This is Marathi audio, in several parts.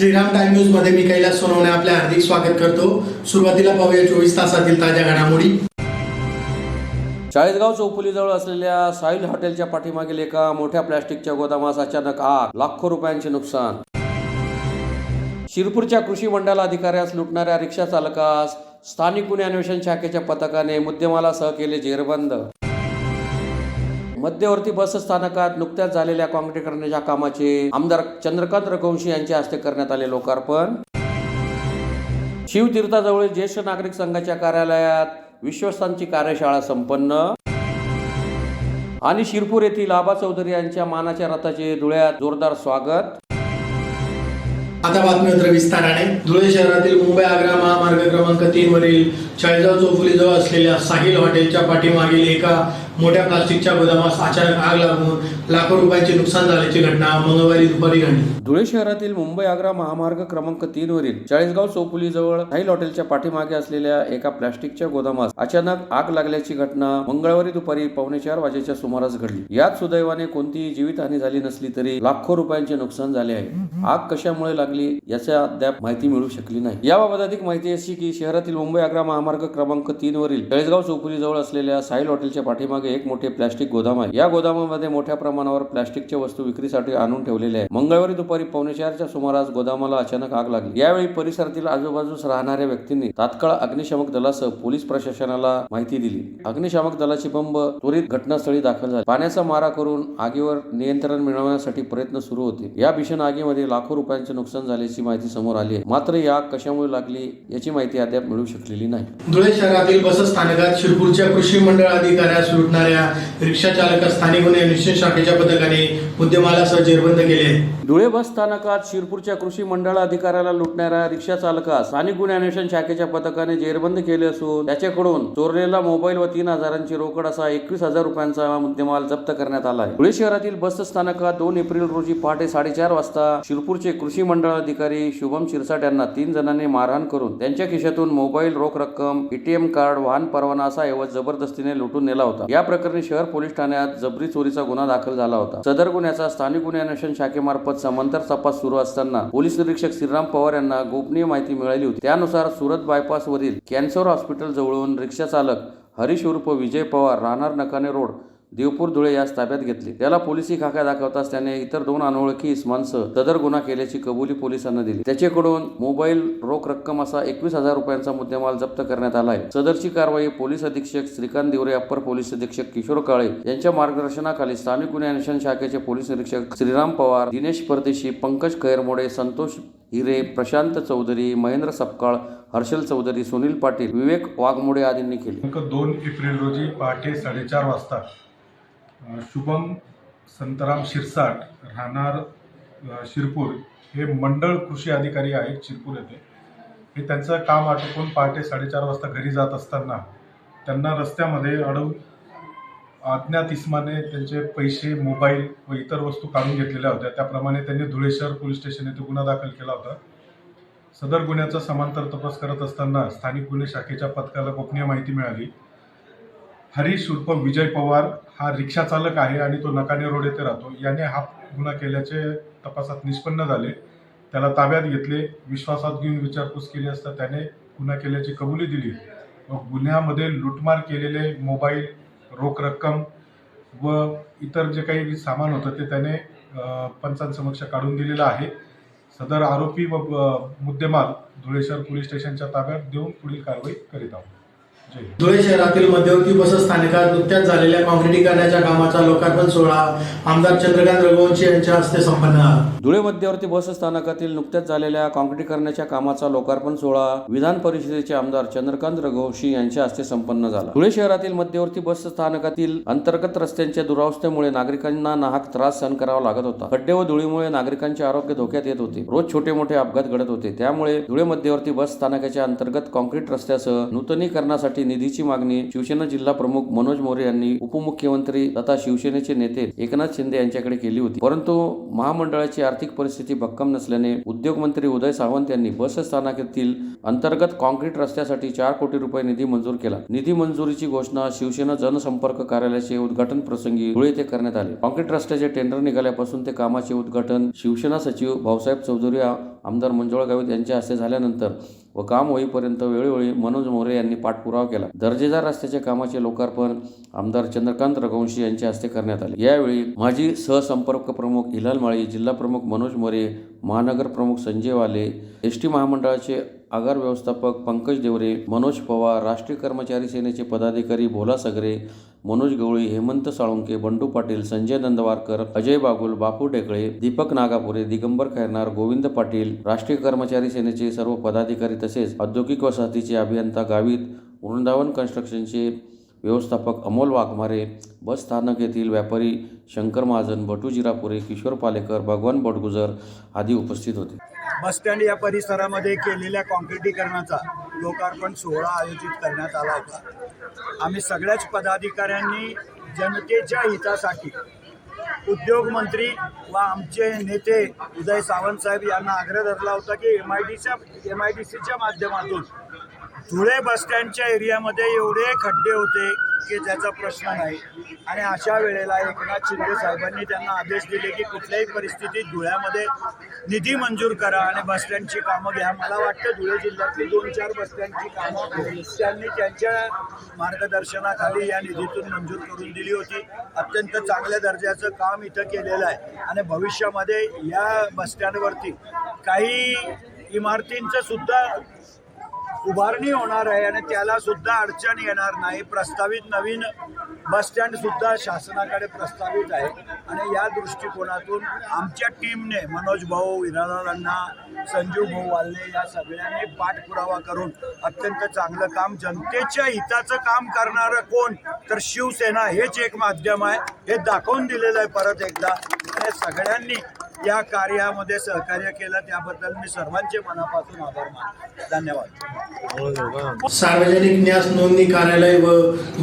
श्रीराम टाइम न्यूज मध्ये मी कैलास सोनवणे आपले हार्दिक स्वागत करतो। सुरुवातीला पाहूया 24 तासातील ताज्या घडामोडी। चाळीसगाव चौफुलीजवळ असलेल्या साहिल हॉटेलच्या पाठीमागील एका मोठ्या प्लॅस्टिकच्या गोदामास अचानक आग, लाखो रुपयांचे नुकसान। शिरपूरच्या कृषी मंडळ अधिकाऱ्यास लुटणाऱ्या रिक्षा चालकास स्थानिक गुन्हे अन्वेषण शाखेच्या पथकाने मुद्देमालासह केले जेरबंद। मध्यवर्ती बस स्थानकात नुकत्याच झालेल्या काँक्रिटीकरणाच्या कामाचे आमदार चंद्रकांत रघुवंशी यांच्या हस्ते करण्यात आले लोकार्पण। शिवतीर्थाजवळ ज्येष्ठ नागरिक संघाच्या कार्यालयात विश्वस्तांची कार्यशाळा संपन्न। आणि शिरपूर येथील आबा चौधरी यांच्या मानाच्या रथाचे धुळ्यात जोरदार स्वागत। आता बातमीपत्र विस्ताराने। धुळे शहरातील मुंबई आग्रा महामार्ग क्रमांक 3 वरील चाळीसगाव चौफुलीजवळ असलेल्या साहिल हॉटेलच्या पाठीमागील एका मोठ्या प्लास्टिकच्या गोदामास अचानक आग लागून लाखो रुपयांचे नुकसान झाल्याची घटना मंगळवारी दुपारी घडली। धुळे शहरातील मुंबई आग्रा महामार्ग क्रमांक 3 वरील चाळीसगाव चौफुलीजवळ साहिल हॉटेलच्या पाठीमागे असलेल्या एका प्लास्टिकच्या गोदामास अचानक आग लागल्याची घटना मंगळवारी दुपारी 3:45 वाजेच्या सुमारास घडली। यात सुदैवाने कोणतीही जीवितहानी झाली नसली तरी लाखो रुपयांचे नुकसान झाले आहे। आग कशामुळे लागली याची अद्याप माहिती मिळू शकली नाही। याबाबत अधिक माहिती अशी की शहरातील मुंबई आग्रा महामार्ग क्रमांक 3 वरील चाळीसगाव चौफुलीजवळ असलेल्या साहिल हॉटेलच्या पाठीमागे एक मोठे प्लास्टिक गोदाम आहे। या गोदामामध्ये मोठ्या प्रमाणावर प्लास्टिकच्या वस्तू विक्रीसाठी आणून ठेवलेले आहे। मंगळवारी दुपारी 3:45च्या सुमारास गोदामाला अचानक आग लागली। यावेळी परिसरातील आजूबाजूस राहणाऱ्या व्यक्तींनी तात्काळ अग्निशमक दलासह पोलीस प्रशासनाला माहिती दिली। अग्निशमक दलाचे बंब त्वरित घटनास्थळी दाखल झाले। पाण्याचा मारा करून आगीवर नियंत्रण मिळवण्यासाठी प्रयत्न सुरू होते। या भीषण आगीमध्ये लाखो रुपयांचे नुकसान झाल्याची माहिती समोर आली आहे। मात्र ही आग कशामुळे लागली याची माहिती अद्याप मिळू शकलेली नाही। धुळे शहरातील बस स्थानकात शिरपूरच्या कृषी मंडळ अधिकाऱ्यास लुटणाऱ्या रिक्षा चालकास स्थानिक गुन्हे अन्वेषण शाखेच्या पथकाने मुद्देमालासह जेरबंद केले। धुळे बस स्थानकात शिरपूरच्या कृषी मंडळ अधिकाऱ्याला लुटणाऱ्या रिक्षा चालकास स्थानिक गुन्हे अन्वेषण शाखेच्या पथकाने जेरबंद केले असून त्याच्याकडून चोरलेला मोबाईल व 3,000ची रोकड असा 21,000 रुपयांचा मुद्देमाल जप्त करण्यात आला आहे। धुळे शहरातील बस स्थानकात 2 एप्रिल रोजी पहाटे 4:30 वाजता शिरपूरचे कृषी मंडळ अधिकारी शुभम शिरसाट यांना 3 जणांनी मारहाण करून त्यांच्या खिशातून मोबाईल, रोख रक्कम, ATM कार्ड, वाहन परवाना असा ऐवज जबरदस्तीने लुटून नेला होता। या प्रकरणी शहर पोलीस ठाण्यात जबरी चोरीचा गुन्हा दाखल झाला होता। सदर गुन्ह्याचा स्थानिक गुन्हे अन्वेषण शाखेमार्फत समांतर तपास सुरू असताना पोलीस निरीक्षक श्रीराम पवार यांना गोपनीय माहिती मिळाली होती। त्यानुसार सुरत बायपास वरील कॅन्सर हॉस्पिटल जवळून रिक्षा चालक हरीश उर्फ विजय पवार राहणार नकाने रोड देवपूर धुळे यास ताब्यात घेतले। त्याला पोलिसी खाका दाखवताच त्याने इतर 2 अनोळखी इसमांसह सदर गुन्हा केल्याची कबुली पोलिसांना दिली। त्याच्याकडून मोबाईल, रोख रक्कम असा 21,000 रुपयांचा मुद्देमाल जप्त करण्यात आला आहे। सदरची कारवाई पोलीस अधीक्षक श्रीकांत दिवरे, अप्पर पोलीस अधीक्षक किशोर काळे यांच्या मार्गदर्शनाखाली स्थानिक गुन्हे अन्वेषण शाखेचे पोलीस निरीक्षक श्रीराम पवार, दिनेश परदेशी, पंकज खैरमोडे, संतोष हिरे, प्रशांत चौधरी, महेंद्र सपकाळ, हर्षल चौधरी, सुनील पाटील, विवेक वाघमोडे आदींनी केली। 2 एप्रिल रोजी पहाटे 4:30 वाजता शुभम संतराम शिरसाट राहणार शिरपूर हे मंडळ कृषी अधिकारी आहेत शिरपूर येथे। हे त्यांचं काम आटोपून पहाटे 4:30 वाजता घरी जात असताना त्यांना रस्त्यामध्ये अडवून अज्ञात इसमाने त्यांचे पैसे, मोबाईल व इतर वस्तू काढून घेतलेल्या होत्या। त्याप्रमाणे त्यांनी धुळे शहर पोलीस स्टेशन येथे गुन्हा दाखल केला होता। सदर गुन्ह्याचा समांतर तपास करत असताना स्थानिक गुन्हे शाखेच्या पथकाला गोपनीय माहिती मिळाली। हरीश उर्फ विजय पवार हा रिक्षा चालक आहे आणि तो नकाने रोड येथे राहतो। याने हा गुन्हा केल्याचे तपासात निष्पन्न झाले। त्याला ताब्यात घेतले। विश्वासात घेऊन विचारपूस केली असता त्याने गुन्हा केल्याची कबुली दिली व गुन्ह्यामध्ये लूटमार केलेले मोबाईल, रोख रक्कम व इतर जे काही सामान होतं ते त्याने पंचांसमक्ष काढून दिलेलं आहे। सदर आरोपी व मुद्देमाल धुळे शहर पोलीस स्टेशनच्या ताब्यात देऊन पुढील कारवाई करीत आहोत। धुळे शहरातील मध्यवर्ती बस स्थानकात नुकत्याच झालेल्या काँक्रिटीकरणाच्या कामाचा लोकार्पण सोहळा आमदार चंद्रकांत रघुवंशी यांच्या हस्ते संपन्न झाला। धुळे मध्यवर्ती बस स्थानकातील नुकत्याच झालेल्या काँक्रिटीकरणाच्या कामाचा लोकार्पण सोहळा विधान परिषदेचे आमदार चंद्रकांत रघुवंशी यांच्या हस्ते संपन्न झाला। धुळे शहरातील मध्यवर्ती बस स्थानकातील अंतर्गत रस्त्यांच्या दुरावस्थेमुळे नागरिकांना नाहक त्रास सहन करावा लागत होता। खड्डे व धुळीमुळे नागरिकांचे आरोग्य धोक्यात येत होते। रोज छोटे मोठे अपघात घडत होते। त्यामुळे धुळे मध्यवर्ती बस स्थानकाच्या अंतर्गत काँक्रीट रस्त्यासह नूतनीकरणासाठी रस्त्यासाठी निधीची मागणी शिवसेना जिल्हा प्रमुख मनोज मोरे यांनी उपमुख्यमंत्री तथा शिवसेनेचे नेते एकनाथ शिंदे यांच्याकडे केली होती, परंतु महामंडळाची आर्थिक परिस्थिती भक्कम नसल्याने उद्योगमंत्री उदय सामंत यांनी बस स्थानकातील अंतर्गत कॉन्क्रीट रस्त्यासाठी 4 कोटी रुपये निधी मंजूर केला. निधी मंजुरीची घोषणा शिवसेना जनसंपर्क कार्यालयाचे उद्घाटन प्रसंगी धुळे येथे करण्यात आले. कॉन्क्रीट रस्त्याचे टेंडर निघाल्यापासून ते कामाचे उद्घाटन शिवसेना सचिव भाऊसाहेब चौधरी, आमदार मंजुळा गावित यांच्या हस्ते झाल्यानंतर व काम होईपर्यंत वेळोवेळी मनोज मोरे यांनी पाठपुरावा केला. दर्जेदार रस्त्याच्या कामाचे लोकार्पण आमदार चंद्रकांत रघुवंशी यांच्या हस्ते करण्यात आले. यावेळी माजी सहसंपर्क प्रमुख हिलाल माळी, जिल्हा प्रमुख मनोज मोरे, महानगर प्रमुख संजय वाले, एसटी महामंडळाचे आगार व्यवस्थापक पंकज देवरे, मनोज पवार, राष्ट्रीय कर्मचारी सेनेचे पदाधिकारी भोला सगरे, मनोज गवळी, हेमंत साळुंके, बंडू पाटील, संजय नंदवारकर, अजय बागुल, बापू ढेकळे, दीपक नागापुरे, दिगंबर खैरनार, गोविंद पाटील, राष्ट्रीय कर्मचारी सेनेचे सर्व पदाधिकारी तसेच औद्योगिक वसाहतीचे अभियंता गावित, वृंदावन कन्स्ट्रक्शनचे व्यवस्थापक अमोल वाघमारे, बस स्थानक येथील व्यापारी शंकर महाजन, बटू जिरापुरे, किशोर पालेकर, भगवान बडगुजर आदी उपस्थित होते. बसस्टँड या परिसरामध्ये केलेल्या कॉन्क्रिटीकरणाचा लोकार्पण सोहळा आयोजित करण्यात आला होता. आम्ही सगळ्याच पदाधिकाऱ्यांनी जनतेच्या हितासाठी उद्योगमंत्री व आमचे नेते उदय सामंत साहेब यांना आग्रह धरला होता की MIDCच्या माध्यमातून धुळे बसस्टँडच्या एरियामध्ये एवढे खड्डे होते की ज्याचा प्रश्न नाही, आणि अशा वेळेला एकनाथ शिंदे साहेबांनी त्यांना आदेश दिले की कुठल्याही परिस्थितीत धुळ्यामध्ये निधी मंजूर करा आणि बसस्टँडची कामं घ्या. मला वाटतं धुळे जिल्ह्यातली 2-4 बसस्टँडची कामं त्यांनी त्यांच्या मार्गदर्शनाखाली या निधीतून मंजूर करून दिली होती. अत्यंत चांगल्या दर्जाचं काम इथं केलेलं आहे आणि भविष्यामध्ये या बसस्टँडवरती काही इमारतींचं सुद्धा उभारणी होणार आहे आणि त्याला सुद्धा अडचण येणार नाही. प्रस्तावित नवीन बसस्टँड सुद्धा शासनाकडे प्रस्तावित आहे आणि या दृष्टिकोनातून आमच्या टीमने मनोज भाऊ, विरालांना, संजीव भाऊ वाल्ले या सगळ्यांनी पाठपुरावा करून अत्यंत चांगलं काम, जनतेच्या हिताचं काम करणारं कोण तर शिवसेना हेच एक माध्यम आहे हे दाखवून दिलेलं आहे परत एकदा. आणि सगळ्यांनी या कार्यामध्ये सहकार्य केलं त्याबद्दल मी सर्वांचे मनापासून आभार मानतो. धन्यवाद. सार्वजनिक न्यास नोंदणी कार्यालय व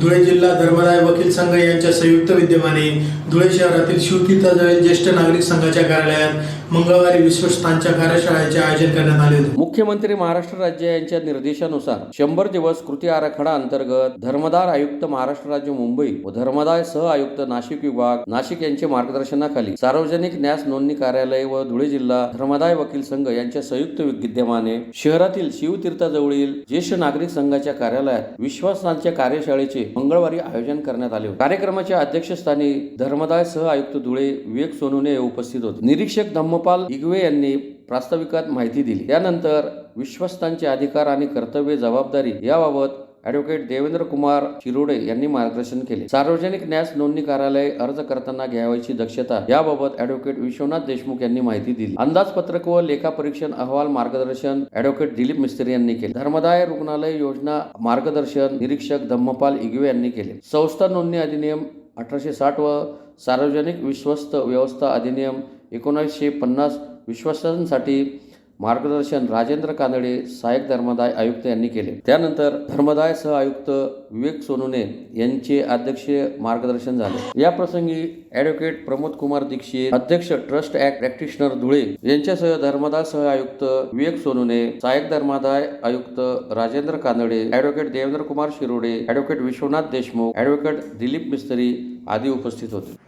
धुळे जिल्हा धर्मदाय वकील संघ यांच्या संयुक्त विद्यमाने धुळे शहरातील शिवतीर्थजवळ ज्येष्ठ नागरिक संघाच्या कार्यालयात मंगळवारी विश्वस्तांच्या कार्यशाळेचे आयोजन करण्यात आले होते. मुख्यमंत्री महाराष्ट्र राज्य यांच्या निर्देशानुसार 100 दिवस कृती आराखडा अंतर्गत धर्मदाय आयुक्त महाराष्ट्र राज्य मुंबई व धर्मदाय सह आयुक्त नाशिक विभाग नाशिक यांच्या मार्गदर्शनाखाली सार्वजनिक न्यास नोंदणी कार्यालय व धुळे जिल्हा धर्मदाय वकील संघ यांच्या संयुक्त विद्यमाने शहरातील शिवतीर्थजवळील ज्येष्ठ नागरिक संघाच्या कार्यालयात विश्वासांच्या कार्यशाळेचे मंगळवारी आयोजन करण्यात आले होते. कार्यक्रमाच्या अध्यक्षस्थानी धर्मदाय सह आयुक्त धुळे विवेक सोनुने उपस्थित होते. निरीक्षक धम्मपाल इगवे यांनी प्रास्ताविकात माहिती दिली. त्यानंतर विश्वस्तांचे अधिकार आणि कर्तव्य जबाबदारी याबाबत ॲडव्होकेट देवेंद्र कुमार शिरोडे यांनी मार्गदर्शन केले. सार्वजनिक न्यास नोंदणी कार्यालय अर्ज करताना घ्यावयाची दक्षता याबाबत ॲडव्होकेट विश्वनाथ देशमुख यांनी माहिती दिली. अंदाजपत्रक व लेखापरीक्षण अहवाल मार्गदर्शन ॲडव्होकेट दिलीप मिस्त्री यांनी केले. धर्मदाय रुग्णालय योजना मार्गदर्शन निरीक्षक धम्मपाल इगवे यांनी केले. संस्था नोंदणी अधिनियम 1860 व सार्वजनिक विश्वस्त व्यवस्था अधिनियम 1950 विश्वासांसाठी मार्गदर्शन राजेंद्र कानडे सहाय्यक धर्मदाय आयुक्त यांनी केले. त्यानंतर धर्मदाय सह आयुक्त विवेक सोनुने यांचे अध्यक्षीय मार्गदर्शन झाले. या प्रसंगी ॲडव्होकेट प्रमोद कुमार दीक्षित, अध्यक्ष ट्रस्ट ॲक्ट प्रॅक्टिशनर धुळे यांच्यासह धर्मदाय सह आयुक्त विवेक सोनुने, सहाय्यक धर्मदाय आयुक्त Rajendra Kanade, advocate Devendra Kumar Shirode, advocate Vishwanath Deshmukh, advocate Dilip Mistry आदी उपस्थित होते.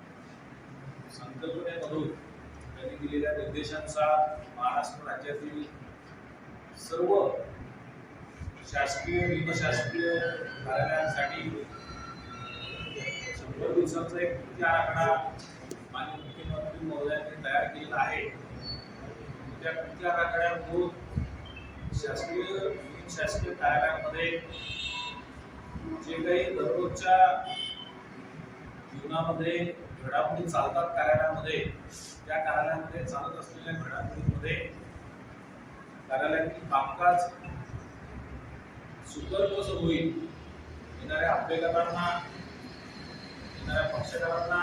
दिलेल्या निर्देशांचा महाराष्ट्र राज्यातील सर्व शासकीय निमशासकीय कार्यालयांसाठी 100 दिवसांचा एक कृती आराखडा माननीय मुख्यमंत्री महोदयांनी तयार केलेला आहे. त्या कृती आराखड्यातून शासकीय निमशासकीय कार्यालयांमध्ये जे काही दररोजच्या जीवनामध्ये घडामोडी चालतात कार्यालयामध्ये, त्या कार्यालयामध्ये चालत असलेल्या घडामोडींमध्ये कार्यालयातील कामकाज सुकर कसं होईल, येणाऱ्या अभ्यर्थ्यांना, येणाऱ्या पक्षकारांना,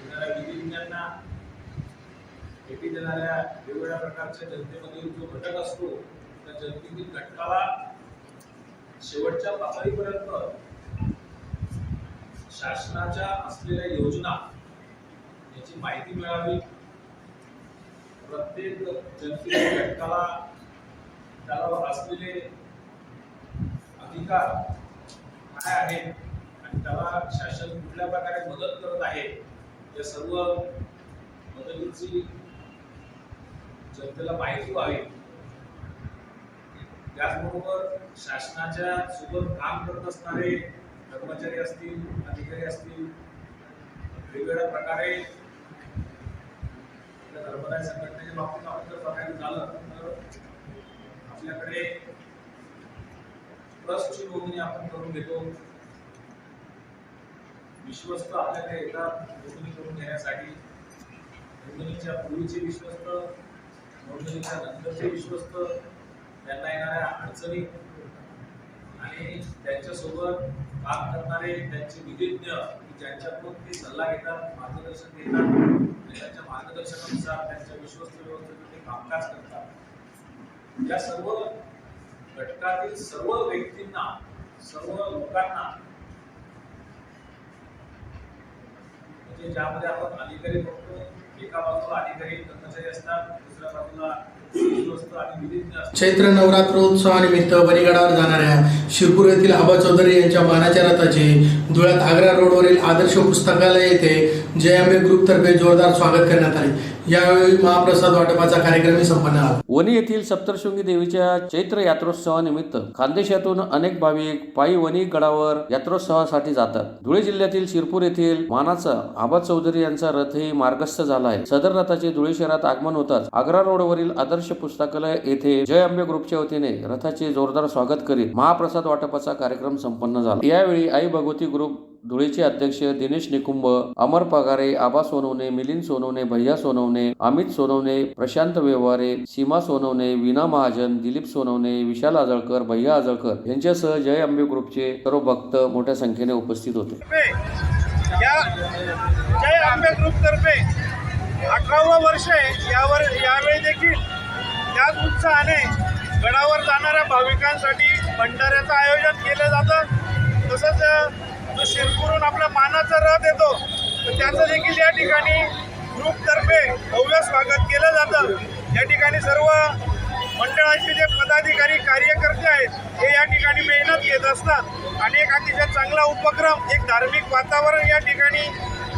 येणाऱ्या विधिज्ञांना भेटी देणाऱ्या वेगवेगळ्या प्रकारच्या जनतेमधील जो घटक असतो त्या जनतेतील घटकाला शेवटच्या पातळीपर्यंत शासनाच्या असलेल्या योजना याची माहिती मिळावी, प्रत्येक जनतेच्या घटकाला त्याला असलेले अधिकार काय आहेत आणि त्याला शासन कुठल्या प्रकारे मदत करत आहे या सर्व मदतीची जनतेला माहिती व्हावी. त्याचबरोबर शासनाच्या सोबत काम करत असणारे कर्मचारी असतील, अधिकारी असतील, वेगवेगळ्या प्रकारे धर्मदाय संघटनेच्या बाबतीत आपण जर बघायला झालं तर आपल्याकडे ट्रस्टची नोंदणी आपण करून घेतो. विश्वस्त आपल्याकडे येतात नोंदणी करून घेण्यासाठी. नोंदणीच्या पूर्वीचे विश्वस्त, नोंदणीच्या नंतरचे विश्वस्त, त्यांना येणाऱ्या अडचणी आणि त्यांच्यासोबत काम करणारे त्यांचे विधिज्ञ ज्यांच्याकडून ते सल्ला घेतात, मार्गदर्शन घेतात आणि त्यांच्या मार्गदर्शनानुसार त्यांच्या विश्वस्त व्यवस्थेत ते कामकाज करतात. या सर्व घटकातील सर्व व्यक्तींना, सर्व लोकांना, म्हणजे ज्यामध्ये आपण अधिकारी बघतो, एका बाजूला अधिकारी कर्मचारी असतात, दुसऱ्या बाजूला विश्वस्त आणि विधिज्ञ असतात. चैत्र नवरात्रोत्सवानिमित्त बलिगडावर जाणाऱ्या शिरपूर येथील आबा चौधरी यांच्या मानाच्या रथाचे धुळ्यात आग्रा रोडवरील आदर्श पुस्तकालय येथे जय ग्रुप तर्फे जोरदार स्वागत करण्यात आले. यावेळी महाप्रसाद वाटपाचा कार्यक्रम संपन्न झाला. वणी येथील सप्तशृंगी देवीच्या चैत्र यात्रोत्सवानिमित्त खानदेशातून अनेक भाविक पायी वणी गडावर यात्रोत्सवासाठी जातात. धुळे जिल्ह्यातील शिरपूर येथील मानाचा आबा चौधरी यांचा रथही मार्गस्थ झाला आहे. सदर रथाचे धुळे शहरात आगमन होताच आग्रा रोडवरील आदर्श पुस्तकालय येथे जय अंबे ग्रुपच्या वतीने रथाचे जोरदार स्वागत करीत महाप्रसाद वाटपाचा कार्यक्रम संपन्न झाला. यावेळी आई भगवती ग्रुप धुळेचे अध्यक्ष दिनेश निकुंभ, अमर पगारे, आबा सोनवणे, मिलिंद सोनवणे, भैया सोनवणे, अमित सोनवणे, प्रशांत व्यवहारे, सीमा सोनवणे, वीणा महाजन, दिलीप सोनवणे, विशाल आजळकर, भैया आजळकर यांच्यासह जय अंबे ग्रुपचे सर्व भक्त मोठ्या संख्येने उपस्थित होते. जय अंबे ग्रुप तर्फे 18वे वर्ष आहे. यावेळी देखील त्याच उत्साहाने गडावर जाणाऱ्या भाविकांसाठी भंडाऱ्याचं आयोजन केलं जातं. तसंच जो शिरपूरहून आपल्या मानाचा रथ येतो तर त्याचं देखील या ठिकाणी ग्रुपतर्फे भव्य स्वागत केलं जातं. या ठिकाणी सर्व मंडळाचे जे पदाधिकारी, कार्यकर्ते आहेत हे या ठिकाणी मेहनत घेत असतात आणि एक अतिशय चांगला उपक्रम, एक धार्मिक वातावरण या ठिकाणी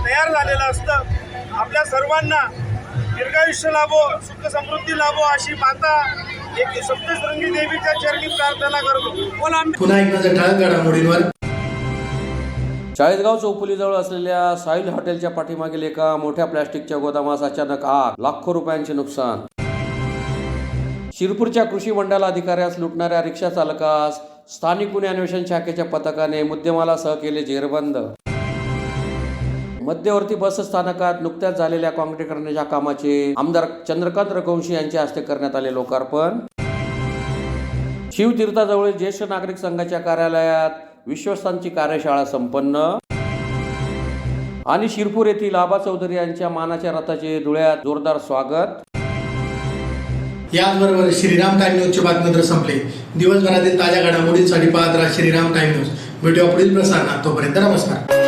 तयार झालेलं असतं. आपल्या सर्वांना दीर्घायुष्य लाभो, सुख समृद्धी लाभो अशी माता एक सप्तशृंगी देवीच्या चरणी प्रार्थना करतो. पुन्हा एकदा ठळक घडामोडींवर. चाळीसगाव चौफुलीजवळ असलेल्या साहिल हॉटेलच्या पाठीमागील एका मोठ्या प्लॅस्टिकच्या गोदामास अचानक आग, लाखो रुपयांचे नुकसान. शिरपूरच्या कृषी मंडळ अधिकाऱ्यास लुटणाऱ्या रिक्षा चालकास स्थानिक गुन्हे अन्वेषण शाखेच्या पथकाने मुद्देमालासह केले जेरबंद. मध्यवर्ती बस स्थानकात नुकत्याच झालेल्या काँक्रीटीकरणाच्या कामाचे आमदार चंद्रकांत रघुवंशी यांच्या हस्ते करण्यात आले लोकार्पण. शिवतीर्थाजवळ ज्येष्ठ नागरिक संघाच्या कार्यालयात विश्वस्तांची कार्यशाळा संपन्न. आणि शिरपूर येथील आबा चौधरी यांच्या मानाच्या रथाचे धुळ्यात जोरदार स्वागत. याचबरोबर श्रीराम टाइम न्यूजचे बातमीपत्र संपले. दिवसभरातील ताज्या घडामोडींसाठी पाहत राहा श्रीराम टाइम न्यूज. भेटूया पुढील प्रसारणात. तोपर्यंत नमस्कार.